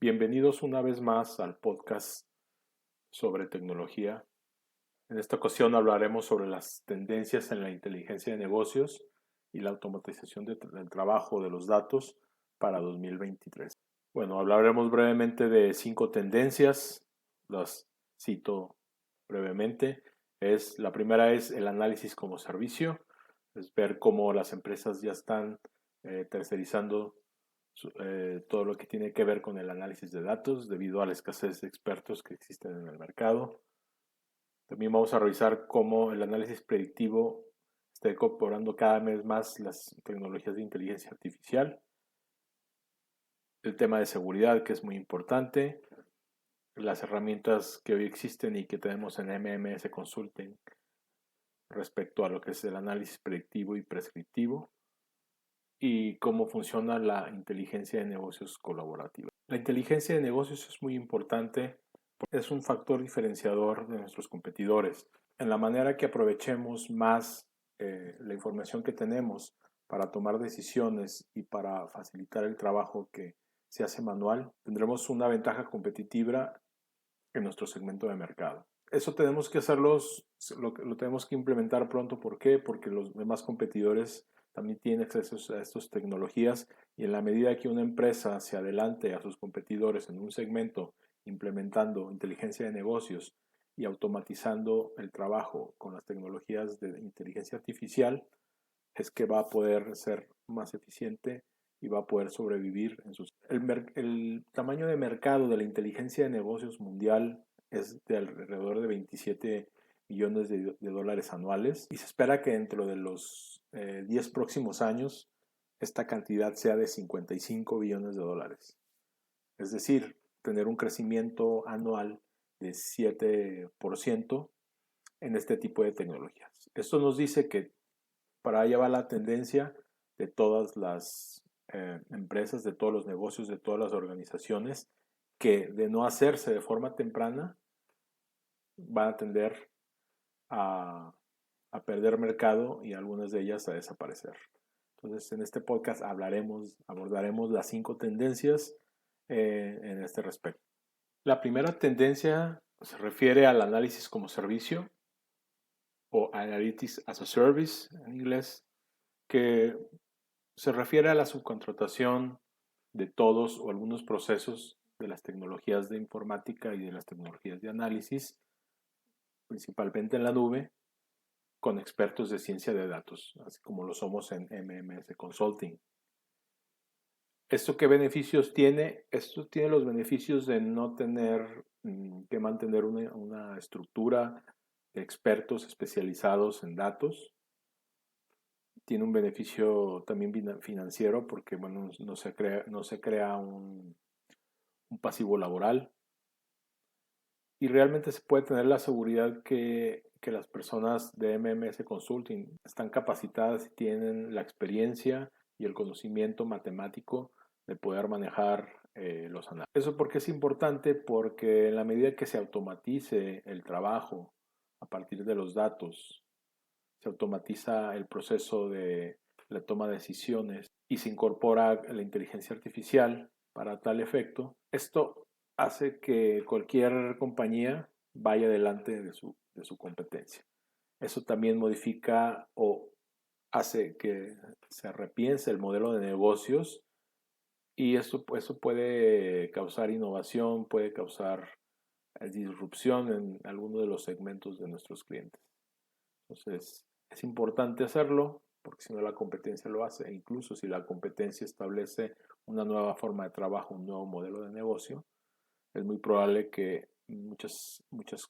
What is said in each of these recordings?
Bienvenidos una vez más al podcast sobre tecnología. En esta ocasión hablaremos sobre las tendencias en la inteligencia de negocios y la automatización del trabajo de los datos para 2023. Bueno, hablaremos brevemente de 5 tendencias. Las cito brevemente. La primera es el análisis como servicio, es ver cómo las empresas ya están tercerizando todo lo que tiene que ver con el análisis de datos debido a la escasez de expertos que existen en el mercado. También vamos a revisar cómo el análisis predictivo está incorporando cada vez más las tecnologías de inteligencia artificial. El tema de seguridad, que es muy importante. Las herramientas que hoy existen y que tenemos en MMS Consulting respecto a lo que es el análisis predictivo y prescriptivo. Y cómo funciona la inteligencia de negocios colaborativa. La inteligencia de negocios es muy importante, es un factor diferenciador de nuestros competidores. En la manera que aprovechemos más la información que tenemos para tomar decisiones y para facilitar el trabajo que se hace manual, tendremos una ventaja competitiva en nuestro segmento de mercado. Eso tenemos que lo tenemos que implementar pronto. ¿Por qué? Porque los demás competidores también tienen acceso a estas tecnologías y en la medida que una empresa se adelante a sus competidores en un segmento implementando inteligencia de negocios y automatizando el trabajo con las tecnologías de inteligencia artificial, es que va a poder ser más eficiente y va a poder sobrevivir el tamaño de mercado de la inteligencia de negocios mundial es de alrededor de 27 millones de dólares anuales y se espera que dentro de los 10 próximos años esta cantidad sea de 55 billones de dólares. Es decir, tener un crecimiento anual de 7% en este tipo de tecnologías. Esto nos dice que para allá va la tendencia de todas las empresas, de todos los negocios, de todas las organizaciones, que de no hacerse de forma temprana van a tender a, a perder mercado y algunas de ellas a desaparecer. Entonces, en este podcast abordaremos las 5 tendencias en este respecto. La primera tendencia se refiere al análisis como servicio o Analytics as a Service en inglés, que se refiere a la subcontratación de todos o algunos procesos de las tecnologías de informática y de las tecnologías de análisis, principalmente en la nube, con expertos de ciencia de datos, así como lo somos en MMS Consulting. ¿Esto qué beneficios tiene? Esto tiene los beneficios de no tener que mantener una estructura de expertos especializados en datos. Tiene un beneficio también financiero porque bueno, no se crea un pasivo laboral y realmente se puede tener la seguridad que las personas de MMS Consulting están capacitadas y tienen la experiencia y el conocimiento matemático de poder manejar los análisis. ¿Eso por qué es importante? Porque en la medida que se automatice el trabajo a partir de los datos, se automatiza el proceso de la toma de decisiones y se incorpora la inteligencia artificial para tal efecto, esto hace que cualquier compañía vaya delante de su competencia. Eso también modifica o hace que se repiense el modelo de negocios y eso puede causar innovación, puede causar disrupción en algunos de los segmentos de nuestros clientes. Entonces, es importante hacerlo porque si no la competencia lo hace e incluso si la competencia establece una nueva forma de trabajo, un nuevo modelo de negocio, es muy probable que muchas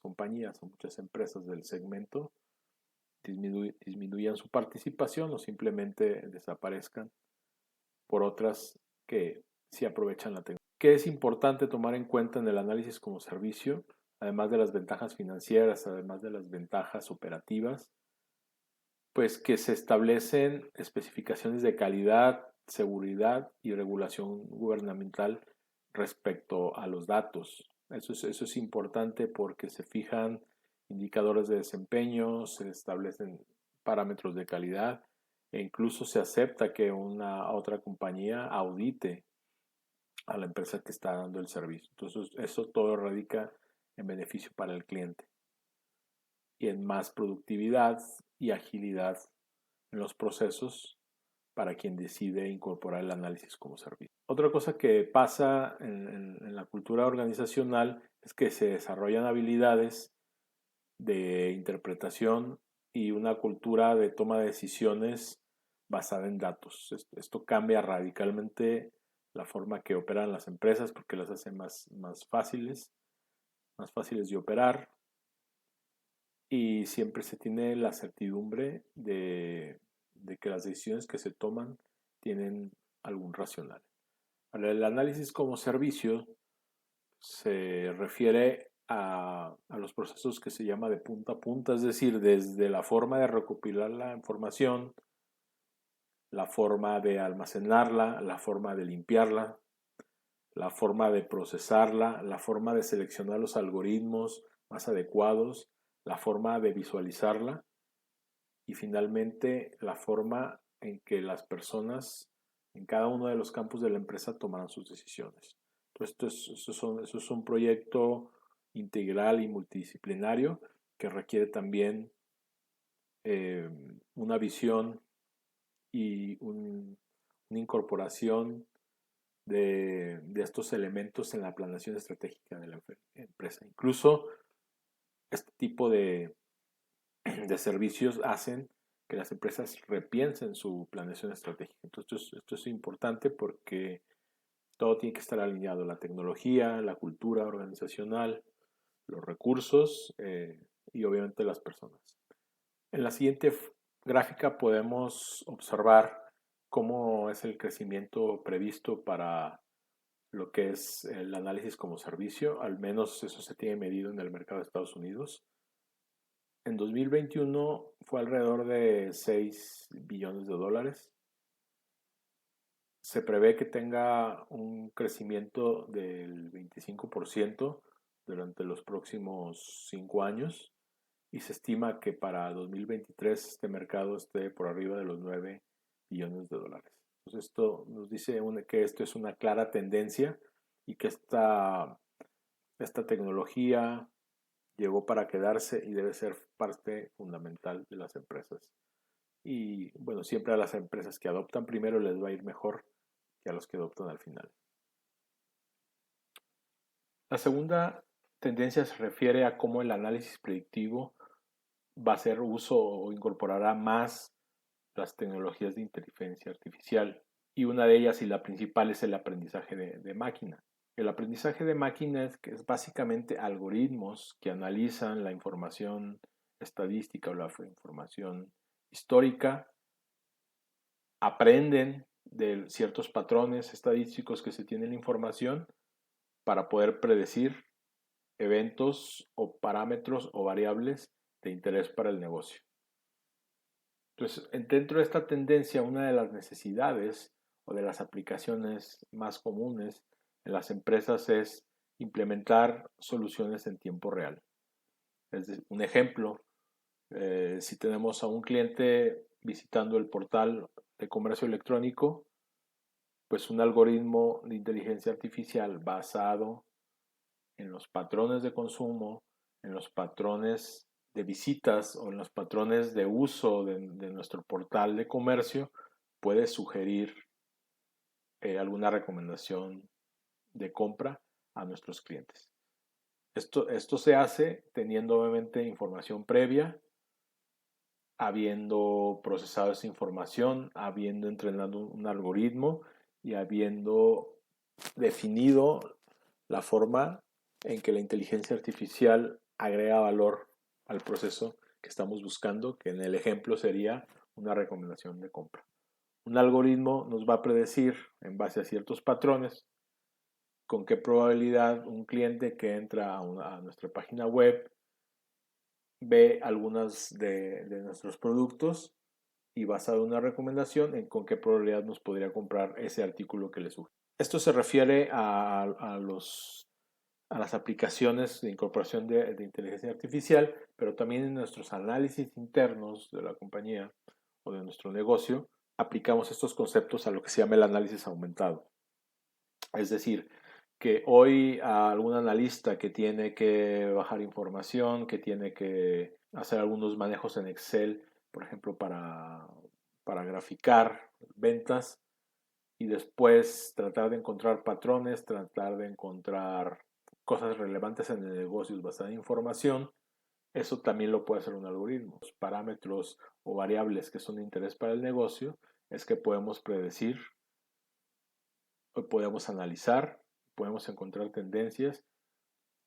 compañías o muchas empresas del segmento disminuyan su participación o simplemente desaparezcan por otras que sí aprovechan la tecnología. ¿Qué es importante tomar en cuenta en el análisis como servicio? Además de las ventajas financieras, además de las ventajas operativas, pues que se establecen especificaciones de calidad, seguridad y regulación gubernamental respecto a los datos. Eso es importante porque se fijan indicadores de desempeño, se establecen parámetros de calidad e incluso se acepta que una otra compañía audite a la empresa que está dando el servicio. Entonces, eso todo radica en beneficio para el cliente y en más productividad y agilidad en los procesos para quien decide incorporar el análisis como servicio. Otra cosa que pasa en la cultura organizacional es que se desarrollan habilidades de interpretación y una cultura de toma de decisiones basada en datos. Esto cambia radicalmente la forma que operan las empresas porque las hace más fáciles de operar, y siempre se tiene la certidumbre de que las decisiones que se toman tienen algún racional. Ahora, el análisis como servicio se refiere a los procesos que se llama de punta a punta, es decir, desde la forma de recopilar la información, la forma de almacenarla, la forma de limpiarla, la forma de procesarla, la forma de seleccionar los algoritmos más adecuados, la forma de visualizarla y finalmente la forma en que las personas en cada uno de los campos de la empresa tomarán sus decisiones. Entonces, esto es un proyecto integral y multidisciplinario que requiere también una visión y una incorporación de estos elementos en la planeación estratégica de la empresa. Incluso este tipo de servicios hacen que las empresas repiensen su planeación estratégica. Entonces, esto es importante porque todo tiene que estar alineado: la tecnología, la cultura organizacional, los recursos y obviamente las personas. En la siguiente gráfica podemos observar cómo es el crecimiento previsto para lo que es el análisis como servicio. Al menos eso se tiene medido en el mercado de Estados Unidos. En 2021 fue alrededor de 6 billones de dólares. Se prevé que tenga un crecimiento del 25% durante los próximos 5 años, y se estima que para 2023 este mercado esté por arriba de los 9 billones de dólares. Entonces esto nos dice que esto es una clara tendencia y que esta tecnología llegó para quedarse y debe ser parte fundamental de las empresas. Y bueno, siempre a las empresas que adoptan primero les va a ir mejor que a los que adoptan al final. La segunda tendencia se refiere a cómo el análisis predictivo va a hacer uso o incorporará más las tecnologías de inteligencia artificial. Y una de ellas, y la principal, es el aprendizaje de máquina. El aprendizaje de máquina es básicamente algoritmos que analizan la información estadística o la información histórica, aprenden de ciertos patrones estadísticos que se tiene en la información para poder predecir eventos o parámetros o variables de interés para el negocio. Entonces, dentro de esta tendencia, una de las necesidades o de las aplicaciones más comunes en las empresas es implementar soluciones en tiempo real. Un ejemplo, si tenemos a un cliente visitando el portal de comercio electrónico, pues un algoritmo de inteligencia artificial basado en los patrones de consumo, en los patrones de visitas o en los patrones de uso de nuestro portal de comercio, puede sugerir alguna recomendación de compra a nuestros clientes. Esto se hace teniendo obviamente información previa, habiendo procesado esa información, habiendo entrenado un algoritmo y habiendo definido la forma en que la inteligencia artificial agrega valor al proceso que estamos buscando, que en el ejemplo sería una recomendación de compra. Un algoritmo nos va a predecir en base a ciertos patrones con qué probabilidad un cliente que entra a nuestra página web ve algunos de nuestros productos y, basado en una recomendación, en con qué probabilidad nos podría comprar ese artículo que le sugiere. Esto se refiere a las aplicaciones de incorporación de inteligencia artificial, pero también en nuestros análisis internos de la compañía o de nuestro negocio aplicamos estos conceptos a lo que se llama el análisis aumentado. Es decir, que hoy a algún analista que tiene que bajar información, que tiene que hacer algunos manejos en Excel, por ejemplo, para graficar ventas y después tratar de encontrar patrones, tratar de encontrar cosas relevantes en el negocio basada en información, eso también lo puede hacer un algoritmo. Los parámetros o variables que son de interés para el negocio es que podemos predecir, podemos analizar, podemos encontrar tendencias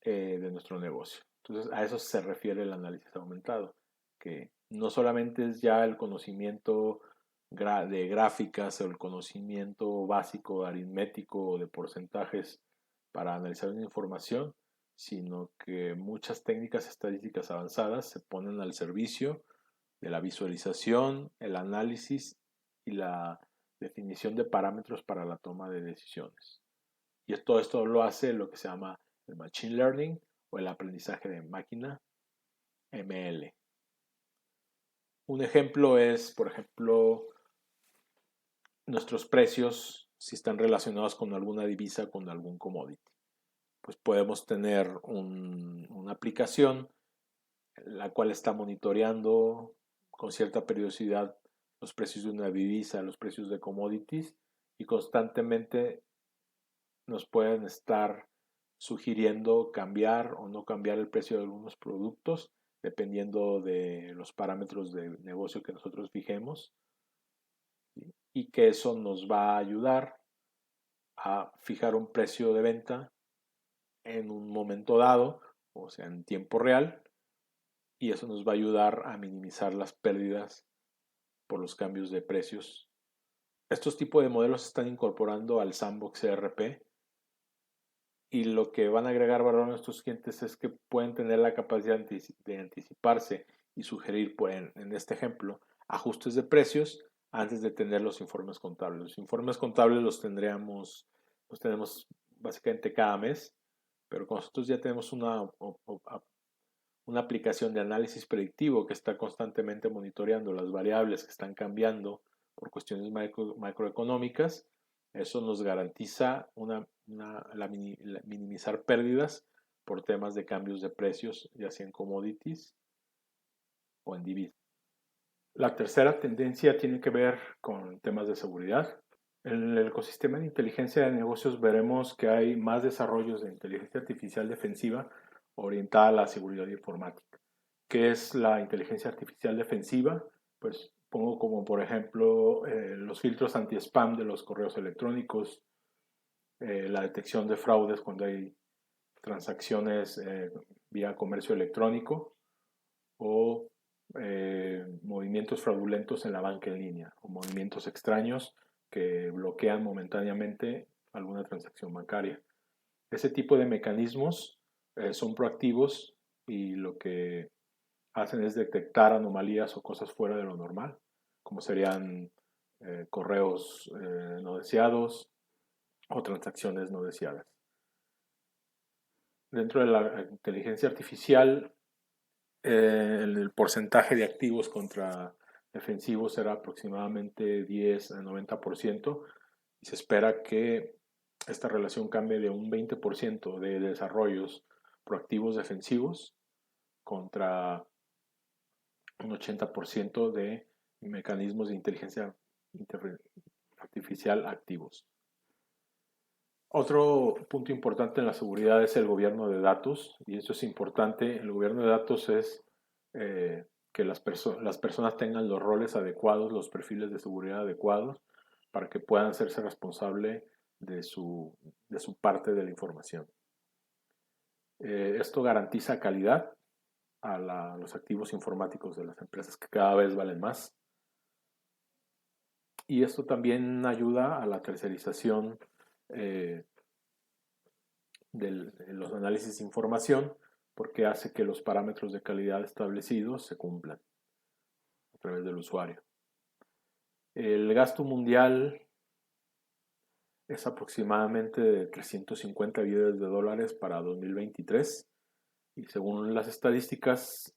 de nuestro negocio. Entonces, a eso se refiere el análisis aumentado, que no solamente es ya el conocimiento de gráficas o el conocimiento básico aritmético o de porcentajes para analizar una información, sino que muchas técnicas estadísticas avanzadas se ponen al servicio de la visualización, el análisis y la definición de parámetros para la toma de decisiones. Y todo esto lo hace lo que se llama el Machine Learning o el aprendizaje de máquina, ML. Un ejemplo es, por ejemplo, nuestros precios, si están relacionados con alguna divisa, con algún commodity. Pues podemos tener una aplicación la cual está monitoreando con cierta periodicidad los precios de una divisa, los precios de commodities y constantemente nos pueden estar sugiriendo cambiar o no cambiar el precio de algunos productos dependiendo de los parámetros de negocio que nosotros fijemos, ¿sí? Y que eso nos va a ayudar a fijar un precio de venta en un momento dado, o sea, en tiempo real, y eso nos va a ayudar a minimizar las pérdidas por los cambios de precios. Estos tipos de modelos se están incorporando al Sandbox ERP y lo que van a agregar valor a nuestros clientes es que pueden tener la capacidad de anticiparse y sugerir, en este ejemplo, ajustes de precios antes de tener los informes contables. Los informes contables los tenemos básicamente cada mes, pero nosotros ya tenemos una aplicación de análisis predictivo que está constantemente monitoreando las variables que están cambiando por cuestiones macroeconómicas. Eso nos garantiza minimizar pérdidas por temas de cambios de precios, ya sea en commodities o en divisas. La tercera tendencia tiene que ver con temas de seguridad. En el ecosistema de inteligencia de negocios veremos que hay más desarrollos de inteligencia artificial defensiva orientada a la seguridad informática. ¿Qué es la inteligencia artificial defensiva? Pues pongo como por ejemplo los filtros anti-spam de los correos electrónicos, la detección de fraudes cuando hay transacciones vía comercio electrónico o movimientos fraudulentos en la banca en línea o movimientos extraños que bloquean momentáneamente alguna transacción bancaria. Ese tipo de mecanismos son proactivos y lo que hacen es detectar anomalías o cosas fuera de lo normal, como serían correos no deseados o transacciones no deseadas. Dentro de la inteligencia artificial, el porcentaje de activos contra defensivos será aproximadamente 10 a 90% y se espera que esta relación cambie de un 20% de desarrollos proactivos defensivos contra un 80% de mecanismos de inteligencia artificial activos. Otro punto importante en la seguridad es el gobierno de datos, y eso es importante. El gobierno de datos es que las personas tengan los roles adecuados, los perfiles de seguridad adecuados, para que puedan hacerse responsable de su parte de la información. Esto garantiza calidad a los activos informáticos de las empresas que cada vez valen más. Y esto también ayuda a la tercerización de los análisis de información porque hace que los parámetros de calidad establecidos se cumplan a través del usuario. El gasto mundial es aproximadamente de 350 billones de dólares para 2023 y según las estadísticas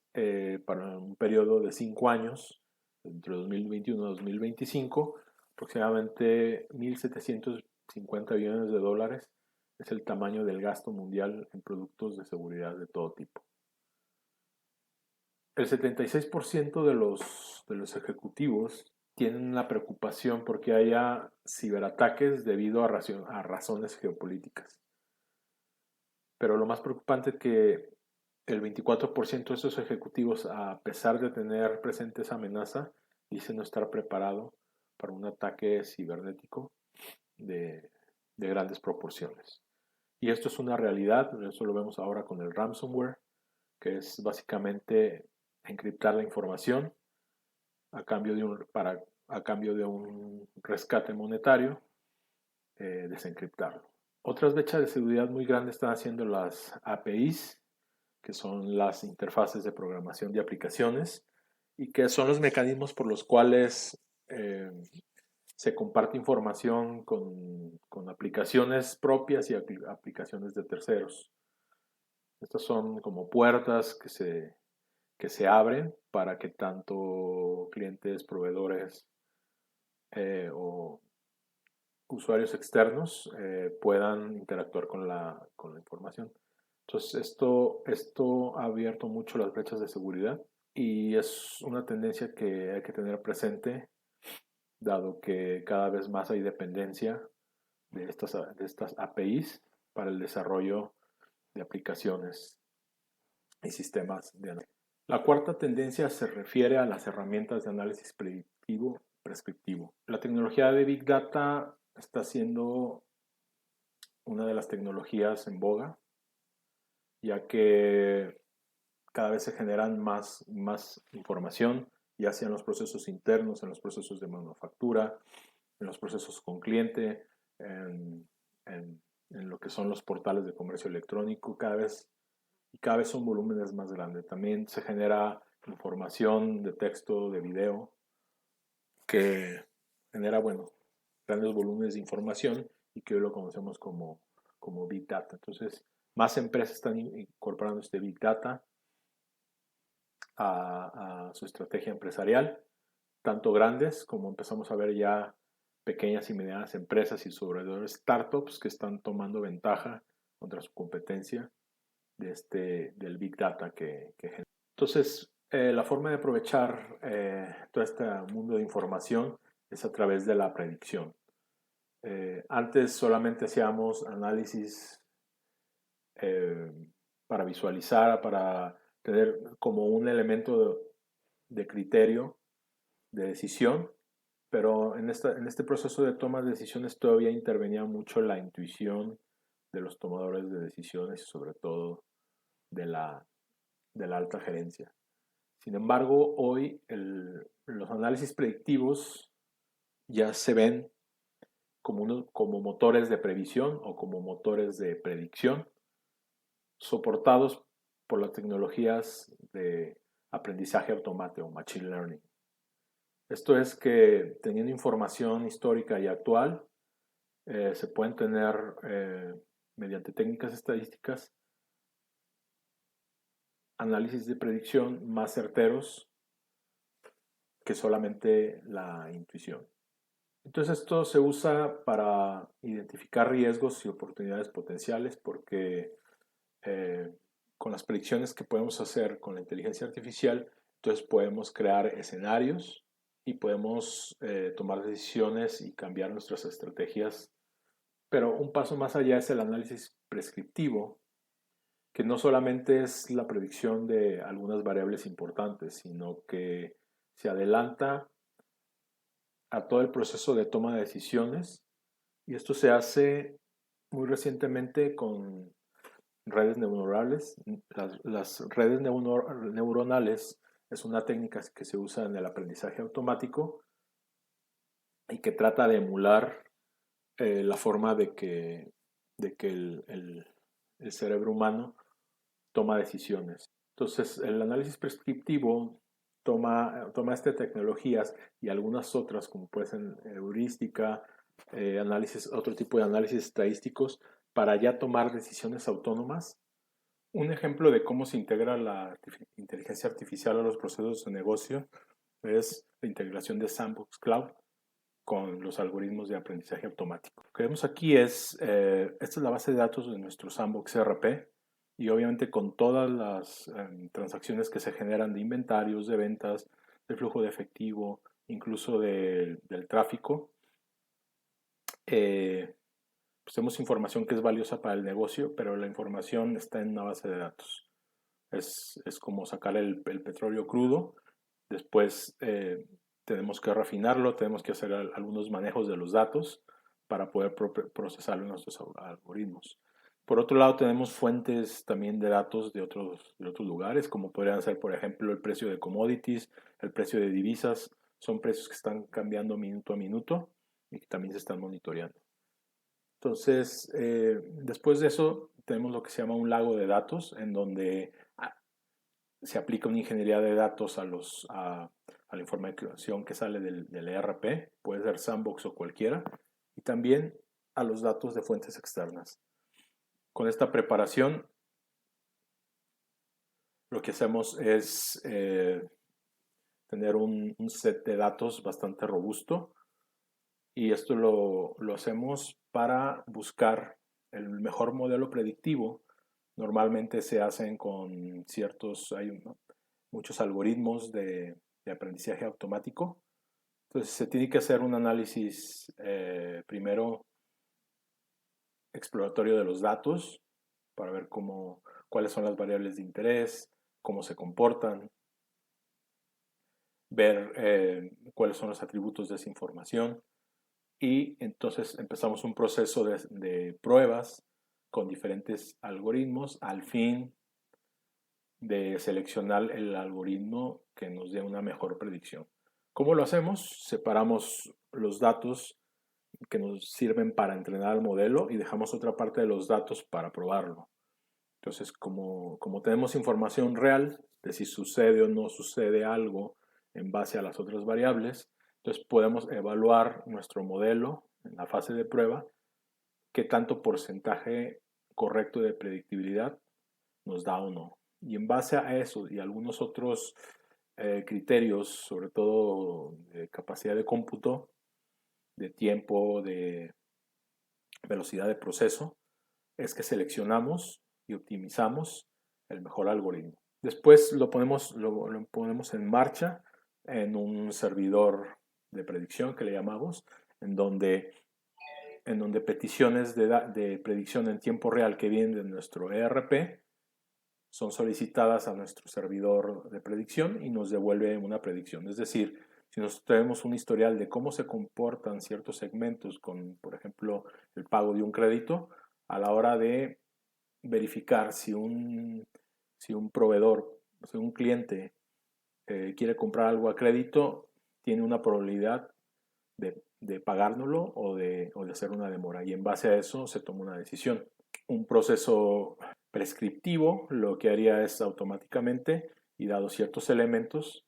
para un periodo de 5 años, entre 2021 y 2025, aproximadamente 1.700 50 billones de dólares es el tamaño del gasto mundial en productos de seguridad de todo tipo. El 76% de los ejecutivos tienen una preocupación porque haya ciberataques debido a razones geopolíticas. Pero lo más preocupante es que el 24% de esos ejecutivos, a pesar de tener presente esa amenaza, dice no estar preparado para un ataque cibernético de, de grandes proporciones. Y esto es una realidad, eso lo vemos ahora con el ransomware, que es básicamente encriptar la información a cambio de un rescate monetario, desencriptarlo. Otras brechas de seguridad muy grandes están haciendo las APIs, que son las interfaces de programación de aplicaciones, y que son los mecanismos por los cuales se comparte información con aplicaciones propias y aplicaciones de terceros. Estas son como puertas que se abren para que tanto clientes, proveedores o usuarios externos puedan interactuar con la información. Entonces, esto ha abierto mucho las brechas de seguridad y es una tendencia que hay que tener presente, dado que cada vez más hay dependencia de estas APIs para el desarrollo de aplicaciones y sistemas de análisis. La cuarta tendencia se refiere a las herramientas de análisis predictivo prescriptivo. La tecnología de Big Data está siendo una de las tecnologías en boga, ya que cada vez se generan más información, ya sea en los procesos internos, en los procesos de manufactura, en los procesos con cliente, en, en lo que son los portales de comercio electrónico, cada vez son volúmenes más grandes. También se genera información de texto, de video, que genera, grandes volúmenes de información y que hoy lo conocemos como Big Data. Entonces, más empresas están incorporando este Big Data a su estrategia empresarial, tanto grandes como empezamos a ver ya pequeñas y medianas empresas y sobre todo startups que están tomando ventaja contra su competencia del Big Data que genera. Entonces, la forma de aprovechar todo este mundo de información es a través de la predicción. Antes solamente hacíamos análisis para visualizar, para tener como un elemento de criterio, de decisión, pero en este proceso de toma de decisiones todavía intervenía mucho la intuición de los tomadores de decisiones y sobre todo de la alta gerencia. Sin embargo, hoy los análisis predictivos ya se ven como motores de previsión o como motores de predicción, soportados por las tecnologías de aprendizaje automático o machine learning. Esto es que teniendo información histórica y actual, se pueden tener mediante técnicas estadísticas análisis de predicción más certeros que solamente la intuición. Entonces esto se usa para identificar riesgos y oportunidades potenciales porque con las predicciones que podemos hacer con la inteligencia artificial, entonces podemos crear escenarios y podemos tomar decisiones y cambiar nuestras estrategias. Pero un paso más allá es el análisis prescriptivo, que no solamente es la predicción de algunas variables importantes, sino que se adelanta a todo el proceso de toma de decisiones y esto se hace muy recientemente con redes neuronales. Las redes neuronales es una técnica que se usa en el aprendizaje automático y que trata de emular la forma de que el cerebro humano toma decisiones. Entonces, el análisis prescriptivo toma estas tecnologías y algunas otras, como puede ser heurística, otro tipo de análisis estadísticos, para ya tomar decisiones autónomas. Un ejemplo de cómo se integra la inteligencia artificial a los procesos de negocio es la integración de Sandbox Cloud, con los algoritmos de aprendizaje automático. Lo que vemos aquí es, esta es la base de datos de nuestro Sandbox ERP y obviamente con todas las transacciones que se generan de inventarios, de ventas, de flujo de efectivo, incluso del tráfico, pues tenemos información que es valiosa para el negocio, pero la información está en una base de datos. Es como sacar el petróleo crudo, después tenemos que refinarlo, tenemos que hacer algunos manejos de los datos para poder procesarlo en nuestros algoritmos. Por otro lado, tenemos fuentes también de datos de otros lugares, como podrían ser, por ejemplo, el precio de commodities, el precio de divisas. Son precios que están cambiando minuto a minuto y que también se están monitoreando. Entonces, después de eso, tenemos lo que se llama un lago de datos, en donde se aplica una ingeniería de datos a la información que sale del ERP, puede ser Sandbox o cualquiera, y también a los datos de fuentes externas. Con esta preparación, lo que hacemos es tener un set de datos bastante robusto, y esto lo hacemos para buscar el mejor modelo predictivo. Normalmente se hacen con hay muchos algoritmos de aprendizaje automático. Entonces se tiene que hacer un análisis primero exploratorio de los datos para ver cuáles son las variables de interés, cómo se comportan, ver cuáles son los atributos de esa información. Y entonces empezamos un proceso de pruebas con diferentes algoritmos al fin de seleccionar el algoritmo que nos dé una mejor predicción. ¿Cómo lo hacemos? Separamos los datos que nos sirven para entrenar el modelo y dejamos otra parte de los datos para probarlo. Entonces, como tenemos información real de si sucede o no sucede algo en base a las otras variables, entonces podemos evaluar nuestro modelo en la fase de prueba, qué tanto porcentaje correcto de predictibilidad nos da o no. Y en base a eso y algunos otros criterios, sobre todo de capacidad de cómputo, de tiempo, de velocidad de proceso, es que seleccionamos y optimizamos el mejor algoritmo. Después lo ponemos en marcha en un servidor de predicción que le llamamos, en donde peticiones de predicción en tiempo real que vienen de nuestro ERP son solicitadas a nuestro servidor de predicción y nos devuelve una predicción. Es decir, si nosotros tenemos un historial de cómo se comportan ciertos segmentos con, por ejemplo, el pago de un crédito, a la hora de verificar si un proveedor, si un cliente quiere comprar algo a crédito, tiene una probabilidad de pagárnoslo o de hacer una demora. Y en base a eso se toma una decisión. Un proceso prescriptivo lo que haría es automáticamente, y dado ciertos elementos,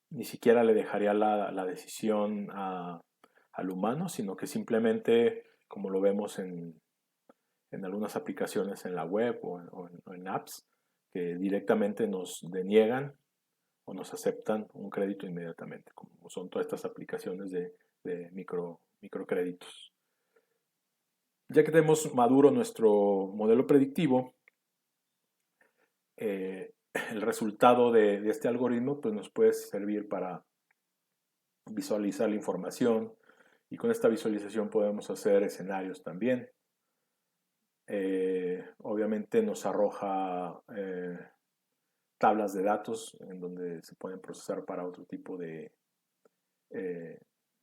ni siquiera le dejaría la decisión al humano, sino que simplemente, como lo vemos en algunas aplicaciones en la web o en apps, que directamente nos deniegan o nos aceptan un crédito inmediatamente, como son todas estas aplicaciones de microcréditos. Ya que tenemos maduro nuestro modelo predictivo, el resultado de este algoritmo pues, nos puede servir para visualizar la información, y con esta visualización podemos hacer escenarios también. Obviamente nos arroja tablas de datos en donde se pueden procesar para otro tipo de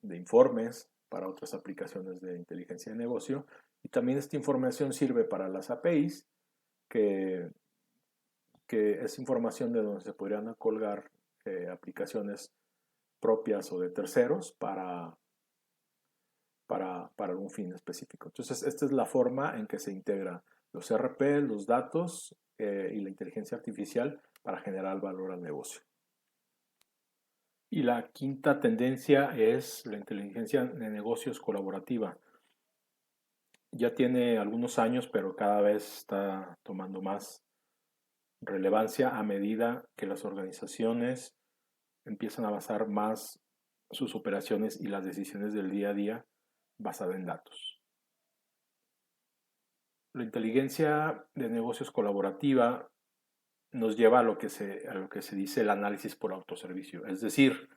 informes, para otras aplicaciones de inteligencia de negocio, y también esta información sirve para las APIs, que es información de donde se podrían colgar aplicaciones propias o de terceros para algún fin específico. Entonces, esta es la forma en que se integra los RP, los datos y la inteligencia artificial para generar valor al negocio. Y la quinta tendencia es la inteligencia de negocios colaborativa. Ya tiene algunos años, pero cada vez está tomando más relevancia a medida que las organizaciones empiezan a basar más sus operaciones y las decisiones del día a día basada en datos. La inteligencia de negocios colaborativa nos lleva a lo que se dice el análisis por autoservicio, es decir,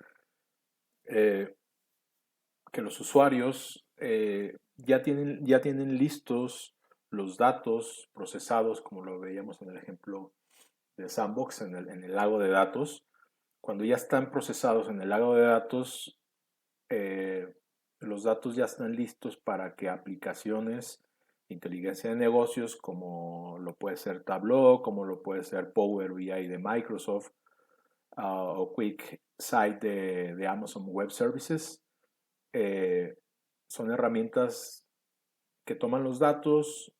eh, que los usuarios ya tienen listos los datos procesados, como lo veíamos en el ejemplo de Sandbox, en el lago de datos. Cuando ya están procesados en el lago de datos, eh, los datos ya están listos para que aplicaciones de inteligencia de negocios, como lo puede ser Tableau, como lo puede ser Power BI de Microsoft, o QuickSight de Amazon Web Services, eh, son herramientas que toman los datos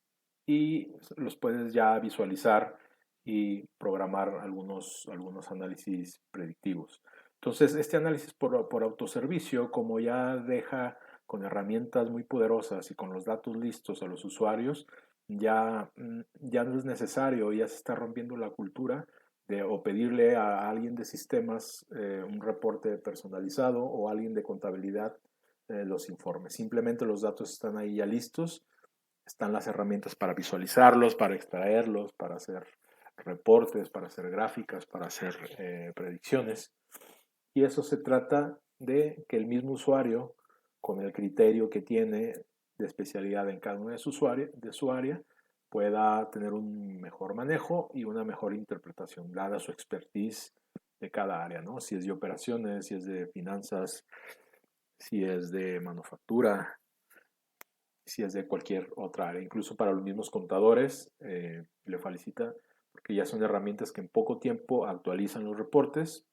y los puedes ya visualizar y programar algunos análisis predictivos. Entonces, este análisis por autoservicio, como ya deja con herramientas muy poderosas y con los datos listos a los usuarios, ya no es necesario, ya se está rompiendo la cultura de o pedirle a alguien de sistemas un reporte personalizado o a alguien de contabilidad los informes. Simplemente los datos están ahí ya listos, están las herramientas para visualizarlos, para extraerlos, para hacer reportes, para hacer gráficas, para hacer predicciones. Y eso se trata de que el mismo usuario, con el criterio que tiene de especialidad en cada una de su área, pueda tener un mejor manejo y una mejor interpretación, dada su expertise de cada área, ¿no? Si es de operaciones, si es de finanzas, si es de manufactura, si es de cualquier otra área. Incluso para los mismos contadores, le felicita porque ya son herramientas que en poco tiempo actualizan los reportes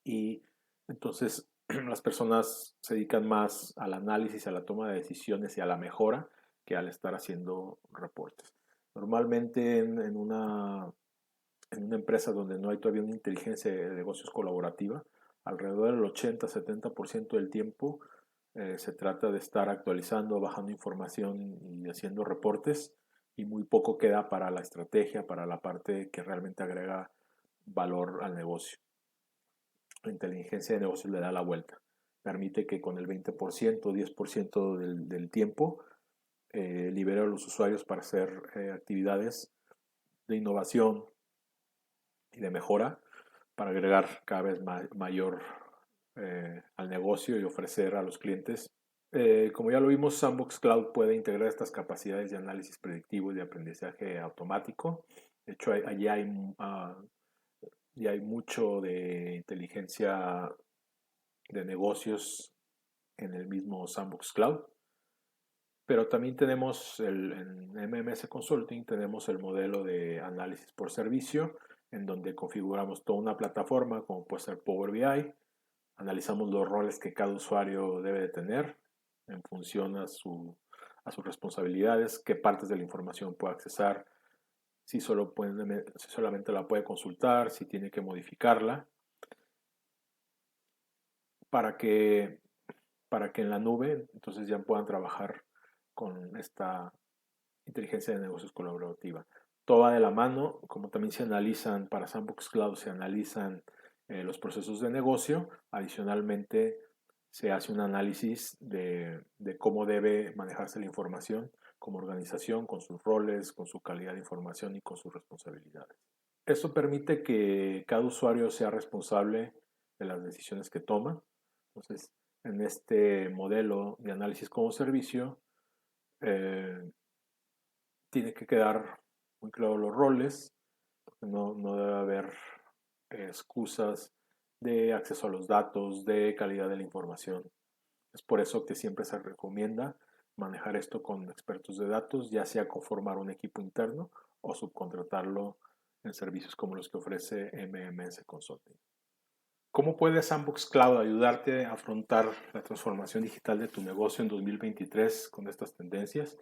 y entonces las personas se dedican más al análisis, a la toma de decisiones y a la mejora que al estar haciendo reportes. Normalmente en una empresa donde no hay todavía una inteligencia de negocios colaborativa, alrededor del 80-70% del tiempo se trata de estar actualizando, bajando información y haciendo reportes y muy poco queda para la estrategia, para la parte que realmente agrega valor al negocio. La inteligencia de negocios le da la vuelta. Permite que con el 20%, 10% del tiempo libere a los usuarios para hacer actividades de innovación y de mejora para agregar cada vez mayor al negocio y ofrecer a los clientes. Como ya lo vimos, Sandbox Cloud puede integrar estas capacidades de análisis predictivo y de aprendizaje automático. De hecho, allí ya hay mucho de inteligencia de negocios en el mismo Sandbox Cloud. Pero también tenemos en MMS Consulting, tenemos el modelo de análisis por servicio, en donde configuramos toda una plataforma como puede ser Power BI, analizamos los roles que cada usuario debe de tener en función a sus responsabilidades, qué partes de la información puede accesar, si solamente la puede consultar, si tiene que modificarla, para que, para que en la nube entonces ya puedan trabajar con esta inteligencia de negocios colaborativa. Todo va de la mano, como también se analizan para Sandbox Cloud, se analizan los procesos de negocio. Adicionalmente, se hace un análisis de cómo debe manejarse la información como organización, con sus roles, con su calidad de información y con sus responsabilidades. Eso permite que cada usuario sea responsable de las decisiones que toma. Entonces, en este modelo de análisis como servicio, eh, tiene que quedar muy claro los roles, porque no debe haber excusas de acceso a los datos, de calidad de la información. Es por eso que siempre se recomienda manejar esto con expertos de datos, ya sea conformar un equipo interno o subcontratarlo en servicios como los que ofrece MMS Consulting. ¿Cómo puede Sandbox Cloud ayudarte a afrontar la transformación digital de tu negocio en 2023 con estas tendencias?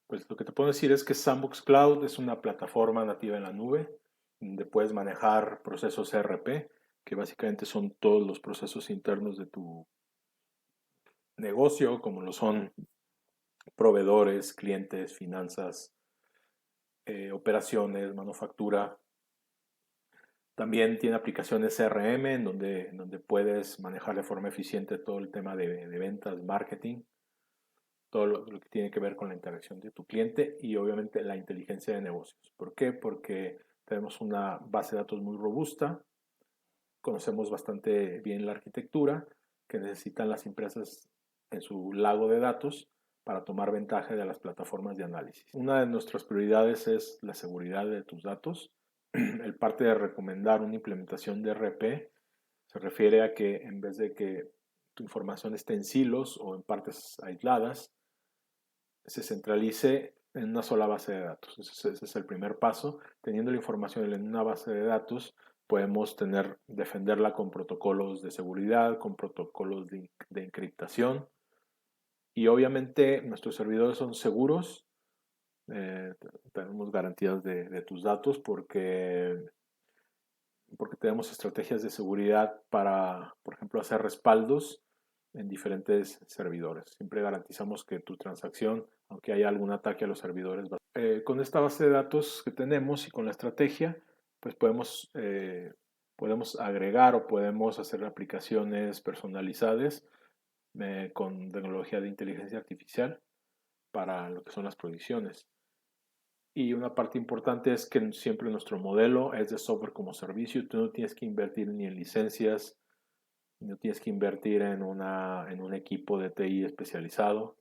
Pues lo que te puedo decir es que Sandbox Cloud es una plataforma nativa en la nube donde puedes manejar procesos ERP, que básicamente son todos los procesos internos de tu negocio, como lo son proveedores, clientes, finanzas, operaciones, manufactura. También tiene aplicaciones CRM en donde puedes manejar de forma eficiente todo el tema de ventas, marketing, todo lo que tiene que ver con la interacción de tu cliente y obviamente la inteligencia de negocios. ¿Por qué? Porque tenemos una base de datos muy robusta, conocemos bastante bien la arquitectura que necesitan las empresas en su lago de datos para tomar ventaja de las plataformas de análisis. Una de nuestras prioridades es la seguridad de tus datos. El parte de recomendar una implementación de RP se refiere a que en vez de que tu información esté en silos o en partes aisladas, se centralice en una sola base de datos. Ese es el primer paso. Teniendo la información en una base de datos, podemos defenderla con protocolos de seguridad, con protocolos de encriptación. Y obviamente nuestros servidores son seguros. Tenemos garantías de tus datos porque tenemos estrategias de seguridad para, por ejemplo, hacer respaldos en diferentes servidores. Siempre garantizamos que tu transacción, aunque haya algún ataque a los servidores, con esta base de datos que tenemos y con la estrategia, pues podemos agregar o podemos hacer aplicaciones personalizadas con tecnología de inteligencia artificial para lo que son las provisiones. Y una parte importante es que siempre nuestro modelo es de software como servicio. Tú no tienes que invertir ni en licencias, no tienes que invertir en un equipo de TI especializado.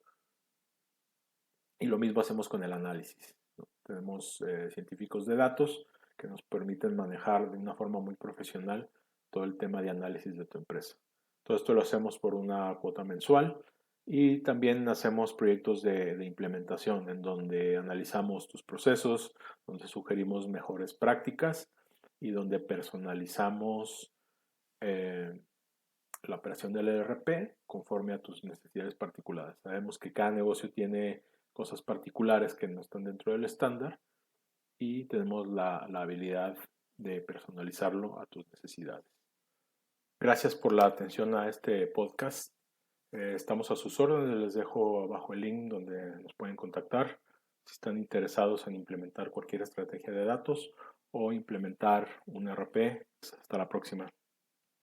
Y lo mismo hacemos con el análisis, ¿no? Tenemos científicos de datos que nos permiten manejar de una forma muy profesional todo el tema de análisis de tu empresa. Todo esto lo hacemos por una cuota mensual y también hacemos proyectos de implementación en donde analizamos tus procesos, donde sugerimos mejores prácticas y donde personalizamos eh, la operación del ERP conforme a tus necesidades particulares. Sabemos que cada negocio tiene cosas particulares que no están dentro del estándar y tenemos la habilidad de personalizarlo a tus necesidades. Gracias por la atención a este podcast. Estamos a sus órdenes. Les dejo abajo el link donde nos pueden contactar si están interesados en implementar cualquier estrategia de datos o implementar un ERP. Hasta la próxima.